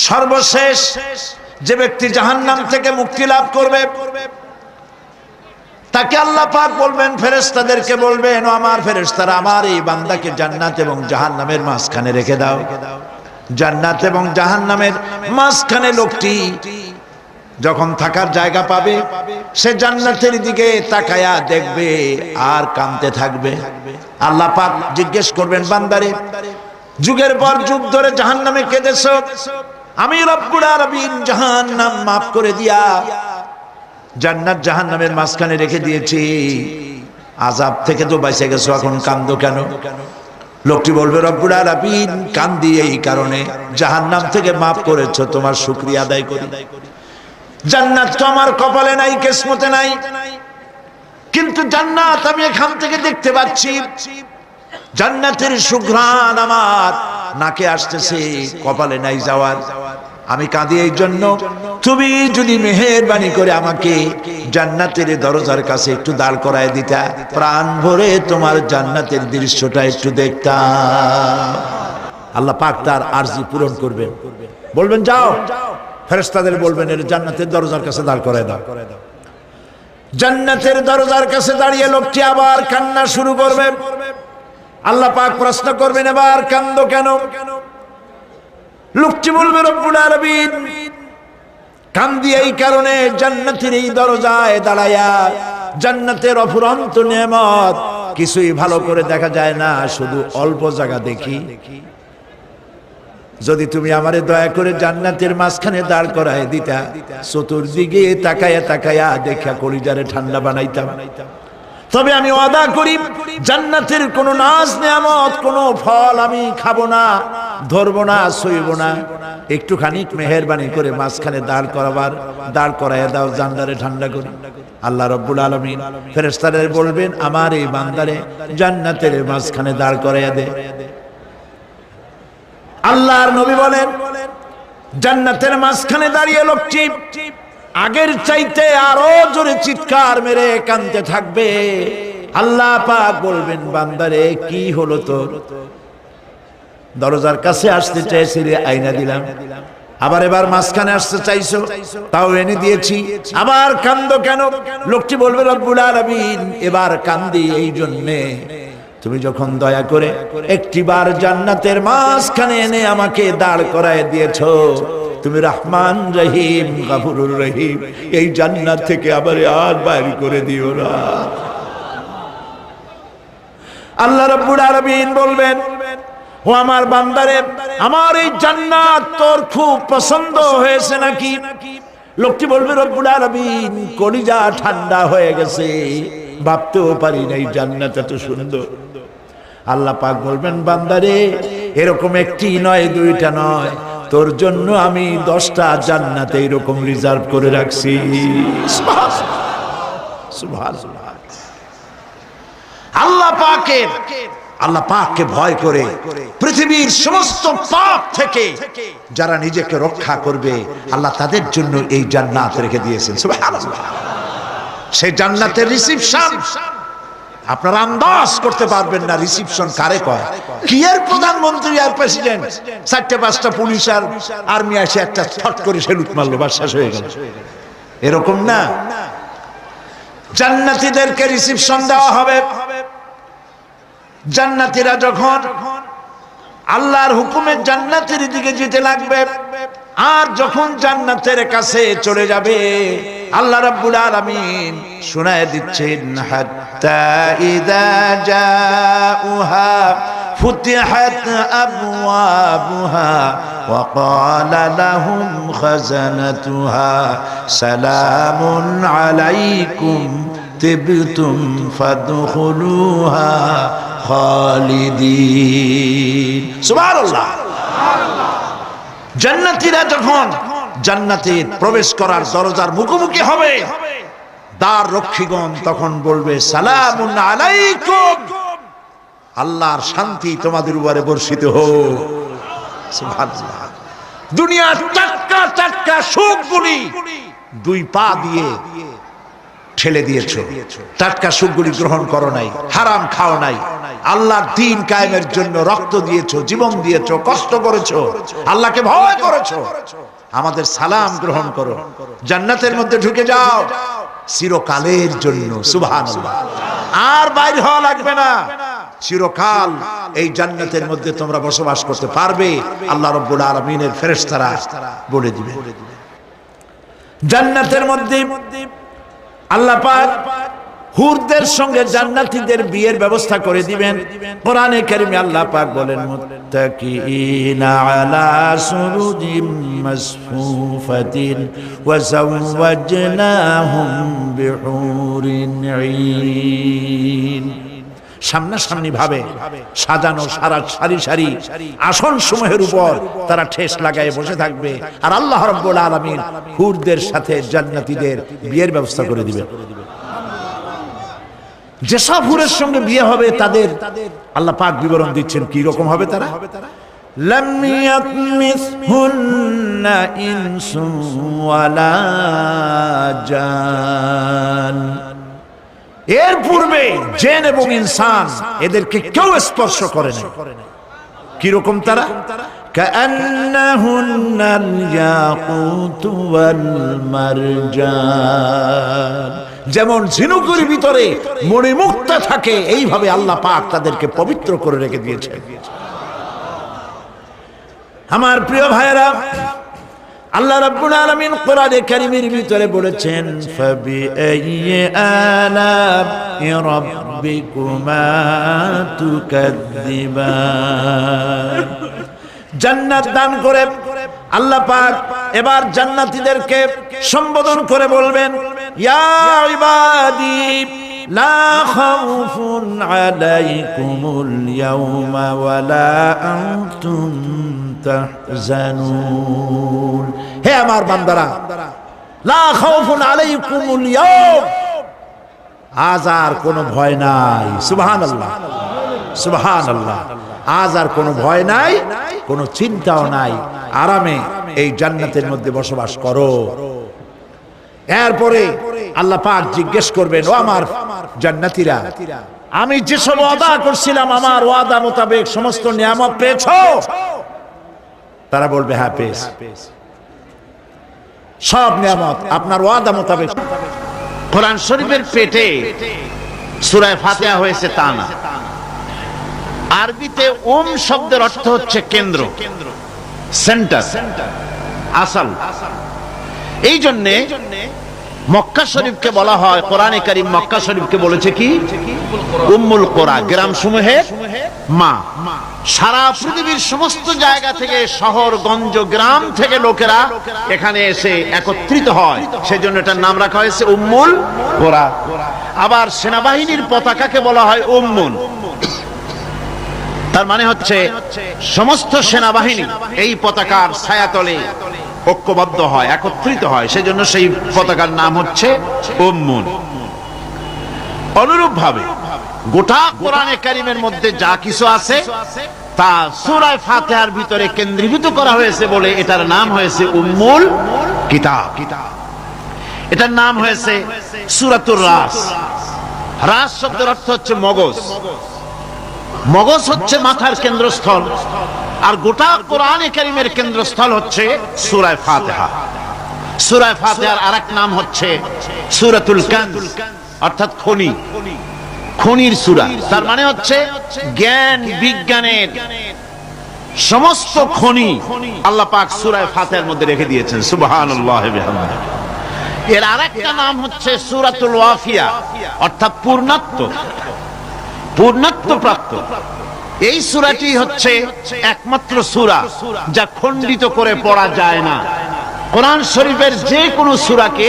সর্বশেষ যে ব্যক্তি জাহান্নাম থেকে মুক্তি লাভ করবে তাকে আল্লাহ পাক বলবেন, ফেরেশতাদেরকে বলবেন, ও আমার ফেরেশতারা, আমার এই বান্দাকে জান্নাত এবং জাহান্নামের মাঝখানে রেখে দাও। জান্নাত এবং জাহান্নামের মাঝখানে লোকটি যখন থাকার জায়গা পাবে, সে জান্নাতের দিকে তাকায়া দেখবে আর কাঁদতে থাকবে। আল্লাহ পাক জিজ্ঞেস করবেন, বান্দারে, যুগের পর যুগ ধরে জাহান্নামে কেঁদেছো, আমি রব্বুল আলামিন জাহান্নাম মাফ করে দিয়া জান্নাত জাহান্নামের মাঝখানে রেখে দিয়েছি, আযাব থেকে তো বেঁচে গেছো, এখন কান্দো কেন? লোকটি বলবে, রব্বুল আলামিন কান্দি এই কারণে, জাহান্নাম থেকে মাফ করেছো, তোমার শুকরিয়া আদায় করি। জান্নাত তো আমার কপালে নাই, কিসমতে নাই, কিন্তু জান্নাত আমি এখান থেকে দেখতে পাচ্ছি। জান্নাতের সুঘ্রাণ আমার নাকে আসতেছে, কপালে নাই যাওয়ার। আমি কাঁদি এই জন্য, তুমি যদি মেহেরবানি করে আমাকে জান্নাতের দরজার কাছে একটু দাঁড় করায় দিতা, প্রাণ ভরে তোমার জান্নাতের দৃশ্যটা একটু দেখতাম। আল্লাহ পাক তার আরজি পূরণ করবেন, বলবেন যাও, ফেরেশতাদের বলবেন এর জান্নাতের দরজার কাছে দাঁড় করায় দাও। জান্নাতের দরজার কাছে দাঁড়িয়ে লোকটি আবার কান্না শুরু করবে। আল্লাহ পাক প্রশ্ন করবেন, এবার কান্দো কেন? লোকটি বলবে, রব্বুল আলামিন কান্দি এই কারণে, জান্নাতের এই দরজায় দাঁড়ায়া জান্নাতের অফুরন্ত নেয়ামত কিছুই ভালো করে দেখা যায় না, শুধু অল্প জায়গা দেখি। যদি তুমি আমারে দয়া করে জান্নাতের মাঝখানে দাঁড় করায় দিতা, চতুর্দিকে তাকায়া তাকায়া দেখা কলিজারে ঠান্ডা বানাইতাম। তবে আমি ওয়াদা করি, জান্নাতের কোনো নাজ নেয়ামত, কোনো ফল আমি খাবো না, ধরবো না, সইব না। একটুখানি মেহেরবানি করে মাঝখানে দাঁড় করাইয়া দাও, জান্নারে ঠান্ডা করি। আল্লাহ রব্বুল আলামিন ফেরেশতাদের বলবেন, আমার এই বান্দারে জান্নাতের মাঝখানে দাঁড় করাইয়া দে। আল্লাহর নবী বলেন, জান্নাতের মাঝখানে দাঁড়িয়ে লোকটি আগের চাইতে আরো জোরে চিৎকার মেরে কাঁদতে থাকবে। আল্লাহ পাক বলবেন, বান্দারে কি হলো তোর? দরজার কাছে আসতে চাইছিলে, আইনা দিলাম। আবার এবার মাঝখানে আসতে চাইছো, তাও এনে দিয়েছি, আবার কান্দো কেন? লোকটি বলবে, রব্বুল আলামিন এবার কান্দি এই জন্যে, তুমি যখন দয়া করে একটিবার জান্নাতের মাঝখানে এনে আমাকে দাঁড় করায় দিয়েছো, তুমি রহমান রহিম গফুরুর রহিম, এই জান্নাত থেকে আবার আর বাইর করে দিও না। আল্লাহ রাব্বুল আলামিন বলবেন, ও আমার বান্দারে, আমার এই জান্নাত তোর খুব পছন্দ হয়েছে নাকি? লোকটি বলবে, রব্বুল আলামিন কলিজা ঠান্ডা হয়ে গেছে, ভাবতেও পারি না এই জান্নাত এত সুন্দর। আল্লাহ পাক বলবেন, বান্দারে, এরকম একটি নয়, দুইটা নয়, তোর জন্য আমি 10টা জান্নাত এরকম রিজার্ভ করে রাখছি। সুবহানাল্লাহ। আল্লাহ পাককে ভয় করে পৃথিবীর সমস্ত পাপ থেকে যারা নিজেকে রক্ষা করবে, আল্লাহ তাদের জন্য এই জান্নাত রেখে দিয়েছেন। সুবহানাল্লাহ। সেই জান্নাতের রিসিপশন আপনারা আন্দাজ করতে পারবেন না, রিসিপশন কারে কয়। কি এর প্রধানমন্ত্রী আর প্রেসিডেন্ট, 4-5টা পুলিশ আর আর্মি এসে একটা ছট করে সেলুট মারলো, বাস শেষ হয়ে গেল, এরকম না। জান্নাতীদেরকে রিসিপশন দেওয়া হবে। জান্নাতীরা যখন আল্লাহর হুকুমে জান্নাতের দিকে যেতে লাগবে, আর যখন জান্নাতের কাছে চলে যাবে, আল্লাহ রাব্বুল আলামিন শোনায় দিচ্ছেন, হাত্তা ইযা জাউহা ফুতিহাত আবওয়াবুহা ওয়া ক্বালা লাহুম খাজানাতুহা সালামুন আলাইকুম তিবতুম ফাদখুলুহা খালিদিন। সুবহানাল্লাহ। জান্নাতীরা যখন জান্নাতে প্রবেশ করার দরজার মুখোমুখি হবে, দ্বার রক্ষীগণ তখন বলবে, সালামুন আলাইকুম, আল্লাহর শান্তি তোমাদের উপরে বর্ষিত হোক। সুবহানাল্লাহ। দুনিয়ার টাটকা টাটকা সুখগুলি 2 পা দিয়ে ঠেলে দিয়েছো, টাটকা সুখগুলি গ্রহণ করো নাই, হারাম খাও নাই, আল্লাহর দ্বীন কায়েমের জন্য রক্ত দিয়েছো, জীবন দিয়েছো, কষ্ট করেছো, আল্লাহকে ভয় করেছো, আমাদের সালাম গ্রহণ করো, জান্নাতের মধ্যে ঢুকে যাও চিরকালের জন্য। সুবহানাল্লাহ। আর বাইরে হওয়া লাগবে না, চিরকাল এই জান্নাতের মধ্যে তোমরা বসবাস করতে পারবে। আল্লাহ রাব্বুল আলামিনের ফেরেশতারা বলে দিবে। জান্নাতের মধ্যে আল্লাহ পাক হুরদের সঙ্গে জান্নাতীদের বিয়ের ব্যবস্থা করে দিবেন। কোরআনে কারিমে আল্লাহ পাক বলেন, মুত্তাকিনা আলা সুরুজিম মাসফুফাতিন ওয়া যাওয়াজনাহুম বিহুরিন ঈন। সামনাসামনি ভাবে সাজানো সারি সারি আসন সমূহের উপর তারা ঠেস লাগায় বসে থাকবে, আর আল্লাহ রাব্বুল আলামিন হুরদের সাথে জান্নাতীদের বিয়ের ব্যবস্থা করে দিবেন। যেসব হুরের সঙ্গে বিয়ে হবে তাদের আল্লাহ পাক বিবরণ দিচ্ছেন কি রকম হবে তারা। লাম ইয়াতমিসহুন্না ইনসুন ওয়ালা জান। এর পূর্বে জিন এবং ইনসান এদেরকে কেউ স্পর্শ করেনি। কি রকম তারা? কাআন্নাহুন্নাল ইয়াকুতু ওয়াল মারজান। যেমন ঝিনুকের ভিতরে মণিমুক্তা থাকে, এইভাবে আল্লাহ পাক তাদেরকে পবিত্র করে রেখে দিয়েছে। আমার প্রিয় ভাইরা, আল্লাহ রাব্বুল আলামিন কোরআনে কারীমের ভিতরে বলেছেন, ফাবিআইয়ি আলা'i রাব্বিকুমা তুকাদ্দিবান। জান্নাত দান করে আল্লাহ পাক এবার জান্নাতীদেরকে সম্বোধন করে বলবেন, ইয়া ইবাদি লা খাউফুন আলাইকুমুল ইয়াওমা ওয়ালা আনতুম তাহজানুন। হে আমার বান্দারা, লা খাউফুন আলাইকুমুল ইয়াওম, আজ আর কোনো ভয় নাই। সুবহানাল্লাহ, সুবহানাল্লাহ। আজ আর কোনো ভয় নাই, কোনো চিন্তাও নাই, আরামে এই জান্নাতের মধ্যে বসবাস করো। এরপরে আল্লাহ পাক জিজ্ঞেস করবেন, ও আমার জান্নাতীরা, আমি যেসব ওয়াদা করছিলাম আমার ওয়াদা মোতাবেক সমস্ত নিয়ামত পেয়েছো? তারা বলবে, হ্যাঁ পেয়েছি। সব নিয়ামত আপনার ওয়াদা মোতাবেক। কোরআন শরীফের পেটে সূরা ফাতিহা হয়েছে তা না। আরবিতে শব্দের অর্থ হচ্ছে কেন্দ্র, সেন্টার, আসল। এই জন্যে মক্কা শরীফকে বলা হয়, কোরআনে কারীম মক্কা শরীফকে বলেছে কি? উম্মুল কোরা, গ্রাম সমূহের মা। সারা পৃথিবীর সমস্ত জায়গা থেকে, শহরগঞ্জ, গ্রাম থেকে লোকেরা এখানে এসে একত্রিত হয়, সেজন্য এটার নাম রাখা হয়েছে উম্মুল কোরা। আবার সেনাবাহিনীর পতাকাকে বলা হয় উম্মুন। তার মানে হচ্ছে সমস্ত সেনাবাহিনী এই পতাকার ছায়াতলে ঐক্যবদ্ধ হয়, একত্রিত হয়, সেজন্য সেই পতাকার নাম হচ্ছে উম্মুন। অনুরূপ ভাবে গোটা কোরআনে কারীমের মধ্যে যা কিছু আছে তা সূরা ফাতিহার ভিতরে কেন্দ্রীভূত করা হয়েছে বলে এটার নাম হয়েছে উম্মুল কিতাব। এটার নাম হয়েছে সূরাতুর রাস। রাস শব্দের অর্থ হচ্ছে মগজ। মগজ হচ্ছে মাথার কেন্দ্রস্থল, আর গোটা কোরআনে কারীমের কেন্দ্রস্থল হচ্ছে সূরা ফাতিহা। সূরা ফাতিহার আরেক নাম হচ্ছে সূরাতুল কানজ, অর্থাৎ খনি, খনির সূরা। তার মানে হচ্ছে জ্ঞান বিজ্ঞানের সমস্ত খনি আল্লাহ পাক সূরা ফাতিহার মধ্যে রেখে দিয়েছেন। সুবহানাল্লাহ ওয়া বিহামদিহি। এর আরেকটা নাম হচ্ছে সূরাতুল ওয়াফিয়া, অর্থাৎ পূর্ণত্ব, পূর্ণত্ব প্রাপ্ত। এই সূরাটি হচ্ছে একমাত্র সূরা যা খণ্ডিত করে পড়া যায় না। কোরআন শরীফের যে কোনো সূরাকে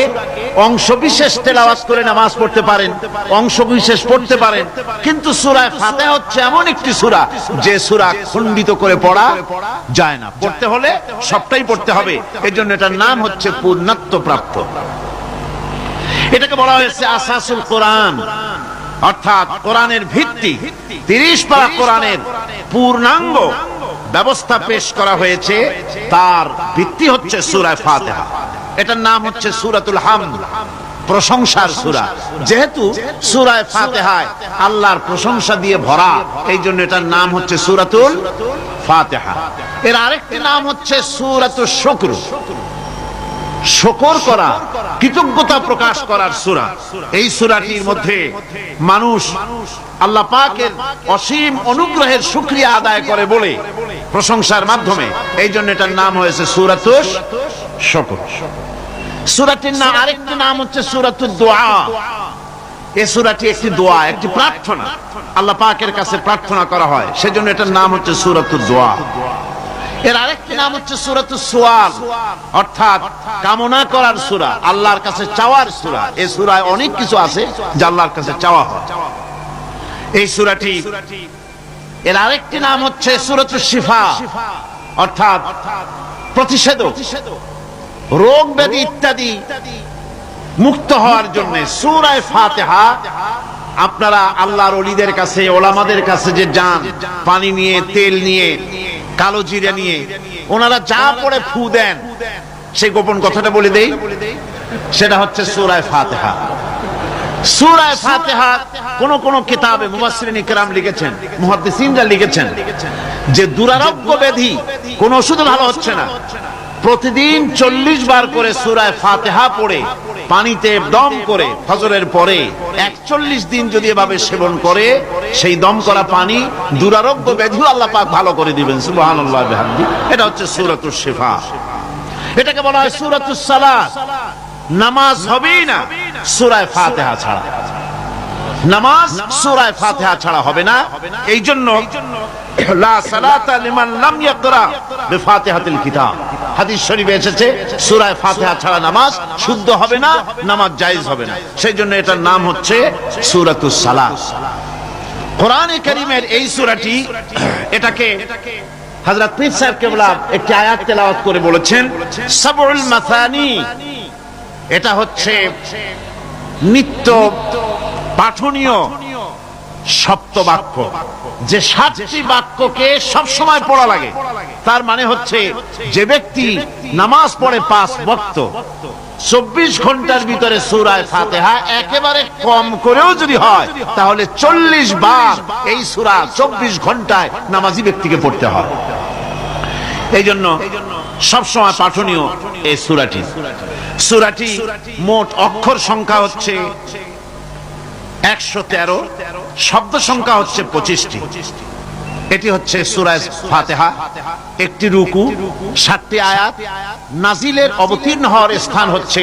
অংশবিশেষ তেলাওয়াত করে নামাজ পড়তে পারেন, অংশবিশেষ পড়তে পারেন, কিন্তু সূরা ফাতিহা হচ্ছে এমন একটি সূরা যে সূরা খণ্ডিত করে পড়া যায় না। পড়তে হলে সবটাই পড়তে হবে, এজন্য এটার নাম হচ্ছে পূর্ণত্ব প্রাপ্ত। এটাকে বলা হয়েছে আসাসুল কোরআন, অর্থাৎ কোরআনের ভিত্তি। 30 পারা কোরআনের পূর্ণাঙ্গ ব্যবস্থা পেশ করা হয়েছে, তার ভিত্তি হচ্ছে সূরা ফাতিহা। এটার নাম হচ্ছে সূরাতুল হামদ। প্রশংসার সূরা। যেহেতু সূরা ফাতিহায় আল্লাহর প্রশংসা দিয়ে ভরা, এই জন্য এটার নাম হচ্ছে সূরাতুল ফাতিহা। এর আরেকটি নাম হচ্ছে সূরাতুশ শুকর, শুকর করা, কৃতজ্ঞতা প্রকাশ করার সূরা। এই সূরাটির মধ্যে মানুষ আল্লাহ পাকের অসীম অনুগ্রহের শুকরিয়া আদায় করে বলে প্রশংসার মাধ্যমে, এই জন্য এটার নাম হয়েছে সূরাতুশ শুকর। সূরাটির নাম আরেকটি নাম হচ্ছে সূরাতুদ দুআ। এই সূরাটি একটি দোয়া, একটি প্রার্থনা, আল্লাহ পাকের কাছে প্রার্থনা করা হয়, সেজন্য এটার নাম হচ্ছে সূরাতুদ দুআ। এর আরেকটি নাম হচ্ছে সূরাতুস সুআল, অর্থাৎ কামনা করার সূরা, আল্লাহর কাছে চাওয়ার সূরা। এই সূরায় অনেক কিছু আছে যা আল্লাহর কাছে চাওয়া হয়। এই সূরাটি, এর আরেকটি নাম হচ্ছে সূরাতুশ শিফা, অর্থাৎ প্রতিষেধক, রোগ ব্যাধি ইত্যাদি মুক্ত হওয়ার জন্য। সূরা ফাতিহা আপনারা আল্লাহর ওলিদের কাছে, ওলামাদের কাছে যে যান, পানি নিয়ে, তেল নিয়ে, কালো জিরা নিয়ে, ওনারা যা পড়ে ফু দেন, সেই গোপন কথাটা বলে দেই, সেটা হচ্ছে সূরা ফাতিহা। সূরা ফাতিহা কোন কোন কিতাবে মুফাসসিরিন ইকরাম লিখেছেন, মুহাদ্দিসিনরা লিখেছেন যে দুরারোগ্য ব্যাধি, কোন ওষুধ ভালো হচ্ছে না, প্রতিদিন 40 বার করে সূরা ফাতিহা পড়ে পানিতে দম করে ফজরের পরে 41 দিন যদি এভাবে সেবন করে, সেই দম করা পানি দুরারোগ্য ব্যাধিও আল্লাহ পাক ভালো করে দিবেন। সুবহানাল্লাহ বিহামদি। এটা হচ্ছে সূরাতুশ শিফা। এটাকে বলা হয় সূরাতুস সালাত। নামাজ হবেই না সূরা ফাতিহা ছাড়া, নামাজ সূরা ফাতিহা ছাড়া হবে না। এই জন্য লা সালাতা লিমান লাম ইয়াকরা বিফাতিহাতিল কিতাব, হাদিস শরীফে এসেছে সূরা ফাতিহা ছাড়া নামাজ শুদ্ধ হবে না, নামাজ জায়েজ হবে না। সেই জন্য এটার নাম হচ্ছে সূরাতুস সালাত। কোরআনে কারীমের এই সূরাটি, এটাকে হযরত পীর সাহেব কেবলা একটি আয়াত তেলাওয়াত করে বলেছেন সাবউল মাসানি। এটা হচ্ছে নিত্য পাঠনীয় সপ্তবাক্য, যে 7টি বাক্যকে সব সময় পড়া লাগে। তার মানে হচ্ছে যে ব্যক্তি নামাজ পড়ে 5 ওয়াক্ত 24 ঘন্টার ভিতরে সূরা ফাতিহা একেবারে কম করেও যদি হয়, তাহলে 40 বার এই সূরা 24 ঘন্টায় নামাজি ব্যক্তিকে পড়তে হয়। এই জন্য সবসময় পাঠনীয় এই সূরাটি। সূরাটি মোট অক্ষর সংখ্যা হচ্ছে 113, শব্দ সংখ্যা হচ্ছে 25টি। এটি হচ্ছে সূরা ফাতিহা। একটি রুকু, 7টি আয়াত। নাজিলের অবতীর্ণ হওয়ার স্থান হচ্ছে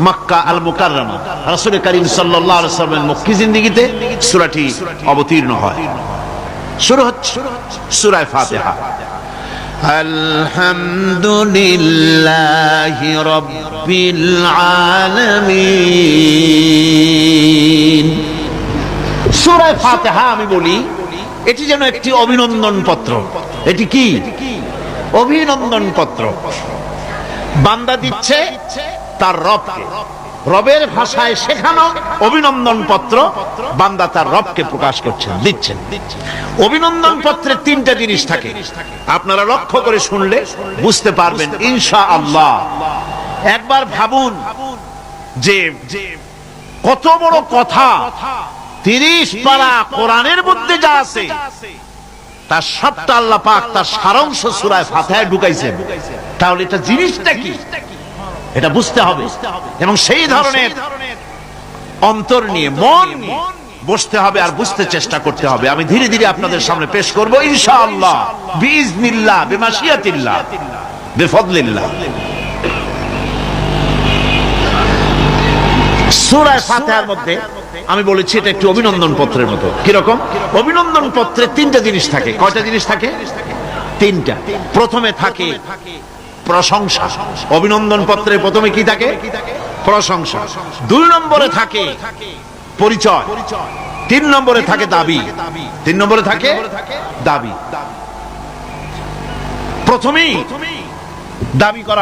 মক্কা আল মুকাররমা। রাসূল করিম সাল্লাল্লাহু আলাইহি ওয়াসাল্লামের মক্কি জিন্দেগিতে সূরাটি অবতীর্ণ হয়। শুরু হচ্ছে সূরা ফাতিহা। আলহামদুলিল্লাহি রাব্বিল আলামিন। সূরা ফাতিহা আমি বলি এটি যেন একটি অভিনন্দন পত্র। এটি কি? অভিনন্দন পত্র। বান্দা দিচ্ছে তার রবকে, রবের ভাষায় শেখানো অভিনন্দন পত্র বান্দা তার রবকে প্রকাশ করছেন, দিচ্ছেন। অভিনন্দন পত্রে 3টা জিনিস থাকে, আপনারা লক্ষ্য করে শুনলে বুঝতে পারবেন ইনশাআল্লাহ। একবার ভাবুন যে কত বড় কথা 30 পারা কোরআনের মধ্যে যা আছে তার সবটা আল্লাহ পাক তার সারাংশ সূরা ফাতিহায় ঢুকাইছেন। তাহলে এটা জিনিসটা কি, এটা বুঝতে হবে এবং সেই ধরনের অন্তর নিয়ে, মন নিয়ে বসতে হবে আর বুঝতে চেষ্টা করতে হবে। আমি ধীরে ধীরে আপনাদের সামনে পেশ করব ইনশাআল্লাহ, বিইজনিল্লাহ, বিমাশিয়াতিল্লাহ, বিফদলিল্লাহ। সূরা ফাতিহার মধ্যে আমি বলেছি এটা একটি অভিনন্দন পত্রের মতো। কি রকম? অভিনন্দন পত্রে 3টা জিনিস থাকে। কয়টা জিনিস থাকে? 3টা। প্রথমে থাকে প্রশংসা। অভিনন্দন পত্রে প্রথমে কি থাকে? প্রশংসা। 2 নম্বরে থাকে পরিচয়। 3 নম্বরে থাকে দাবি। 3 নম্বরে থাকে দাবি। প্রথমেই দাবি করা